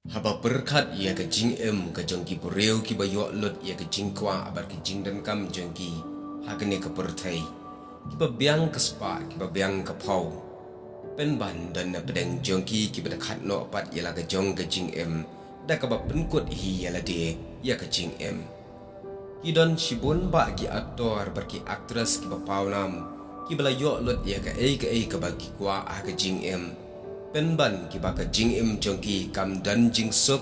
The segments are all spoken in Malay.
Haba berkat ia ke jing ke jongki bereu ki bayok lot ia ke jing kwa abar ke jing dan kam jongki hakene ke pertai ki babiang ke spa ki babiang ke pau pen ban dan na pedang jongki ki berkat no pat ia la ke jong ke jing da ka ba penkut hi ia la de ia ke jing ki don shibun ba ki aktor berki aktris ki ba pau nam ki bala yok lot ia ke ke bagi kwa ha ke jing pen ban ki ba ka jing jongki kam dan jing sup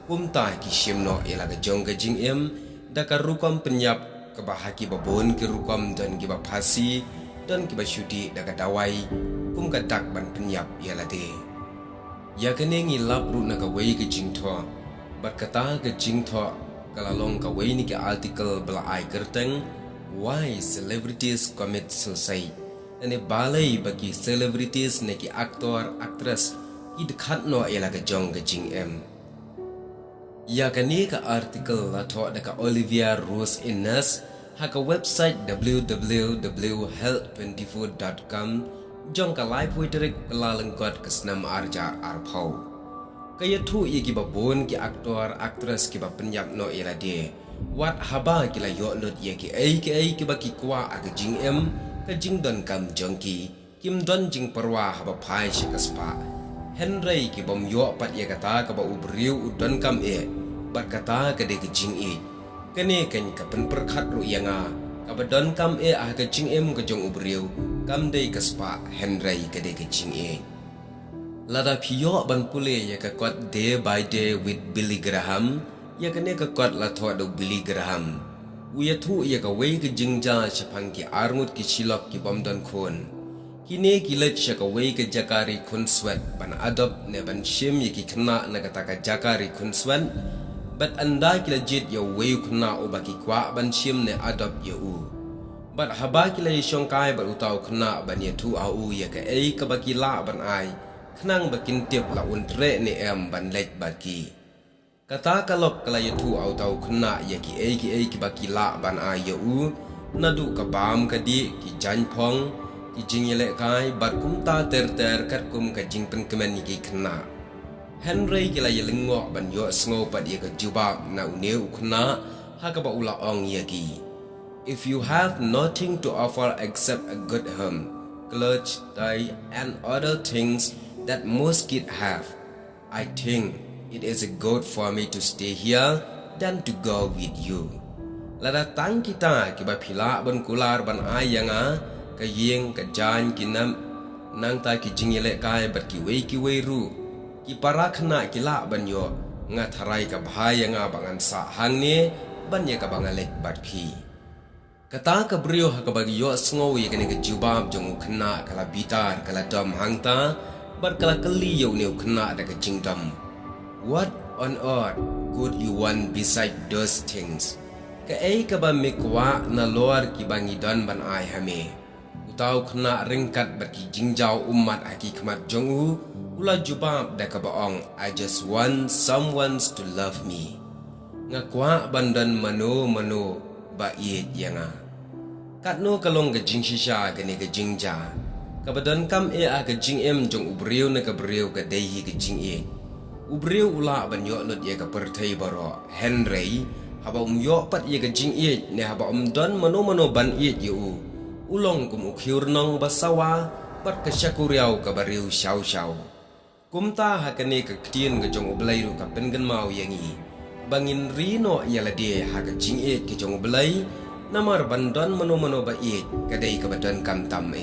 kum ta ki shim no ila ka jong ka jing da ka rukom penyap ka ba haki ba bon ki rukom dan ki ba phasi dan ki ba syuti da ka dawai kum ka dak ban penyap ila de ya ka ne ngi lap ru na ka wei ka jing tho bat kata ka jing tho kala long ka wei ni ki article bla ai kerteng why celebrities commit suicide ane balai bagi celebrities neki aktor aktris ki dekat no ialah ke jong ke jing ya kani ka artikel la tho da ka Olivia Rose Ines ha ka website www.health24.com jong ka live witerik pelalengkot ke senam arja arpau kaya tu ye ki babon ki aktor aktris ki ba penyap no ialah de wat haba ki la yo lot ye ki ki ba ki kwa ag jing ka jing don kam jongki kim don jing perwa haba phai shikaspa Henry ki bom yo pat ye kata ka ba ubriu udon kam bat kata ka de jing kene kan ka pen perkhat ru yanga ka ba don kam ka jing ka jong ubriu kam de kaspa Henry ka de jing lada phiyo ban pule ye ka kot day by day with Billy Graham ye kene ka kot la tho do Billy Graham uya thu ia ka wei ke jingja chapang ki arngut ki silok ki bomdon khon kine ki lech ka wei ke jakari khun swat ban adop ne ban shim ye ki khna na ka taka jakari khun swat bat anda ki legit ya wei khna o ba ki kwa ban shim ne adop ye u bat haba ki le shong kai ba utau khna ban ye thu au ye ka ka ba ki la ban ai khnang ba kin tiep la un tre ne ban lech ba ki kata kalok kala tu au tau kena ya ki ki bakila ban ayu nadu ka bam ka di ki jan phong ki jingile kai bar kum ta ter kat kum ka jing pen kemen ki kena Henry kila ye lengo ban yo sngo pa di ka juba na uneu kena ha ka ba ula ong ya ki if you have nothing to offer except a good home clothes tie and other things that most kids have I think it is good for me to stay here than to go with you. Lada tang kita kiba pila ban kular ban ayanga ka yeng ka jan kinam nang ta ki jingile kai bat ki wei ru ki parakhna kila ban yo nga tharai ka bhaya nga bangan sa hang ni ban ye ka bangalek bat ki kata ka brio ha ka bagi yo sngo ye kene ka jubab jong khna kala bitar kala dam hangta bar kala kali yo ne khna da ka jingdam. What on earth could you want beside those things? Ka ka ba mikwa na lor ki bangi don ban ai hame. Utaw khna ringkat bat ki jingjau umat aki khmat jongu ula jubab da ka baong I just want someone to love me. Nga kwa bandan mano ba iet yanga. Katno kalong ka jingshisha gani ka jingja. Kabadan kam ka jing jong ubriu na ka briu ka dehi ka jing ubriu ula ban yo lot ye ka perthai baro Henry haba yo pat ye ka jing ne haba don mano ban yu ulong kum ukhiur nong basawa pat ka syakuriau ka bariu syau kumta hakane ka ktien ka jong ublai ru ka pengen mau yangi bangin rino ya la de ha ka jing ke jong ublai namar bandon mano ba ka dei ka badan kam tam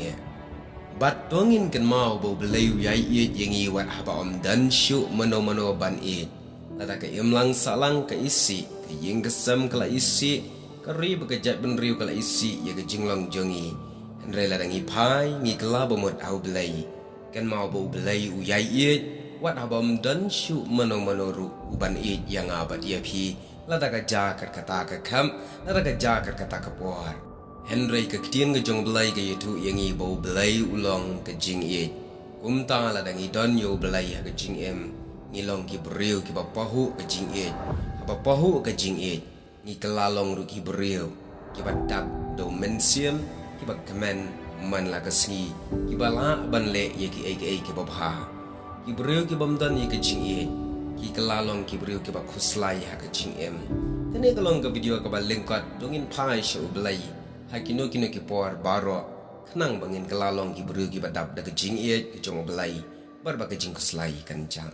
bat tongin kan mau bo belayu yai yengi wat haba dan syu mano ban lada ka imlang salang ka isi ka yeng kesam kala isi ka ri bekejat ben riu kala isi ya ka jinglong jongi henre lada ngi pai ngi kala bomot au belai kan mau bo belayu yai wat haba dan syu mano ru uban yang abat ya pi lada ka jakat kata ka kam lada ka jakat kata ka por Henry ka ktien ka jong belai ka yitu yangi bau belai ulong ka jing kumta la dangi don yo belai ha ka jing ngilong ki beriu ki bapahu ka jing bapahu ka jing ni kelalong ru ki beriu ki badap do mensiam ki bak kemen man la ka sngi ki bala ban le ye ki ki babha ki beriu ki bamdan ye ka jing ki kelalong ki beriu ki ba khuslai ha ka jing em tene kalong ka video ka ba lengkat dongin phai shu blai ha kino ki por baro khnang bangin kelalong ki beriu ki ba dap da ka jing e ki jong blai bar ba ka jing khuslai kan cha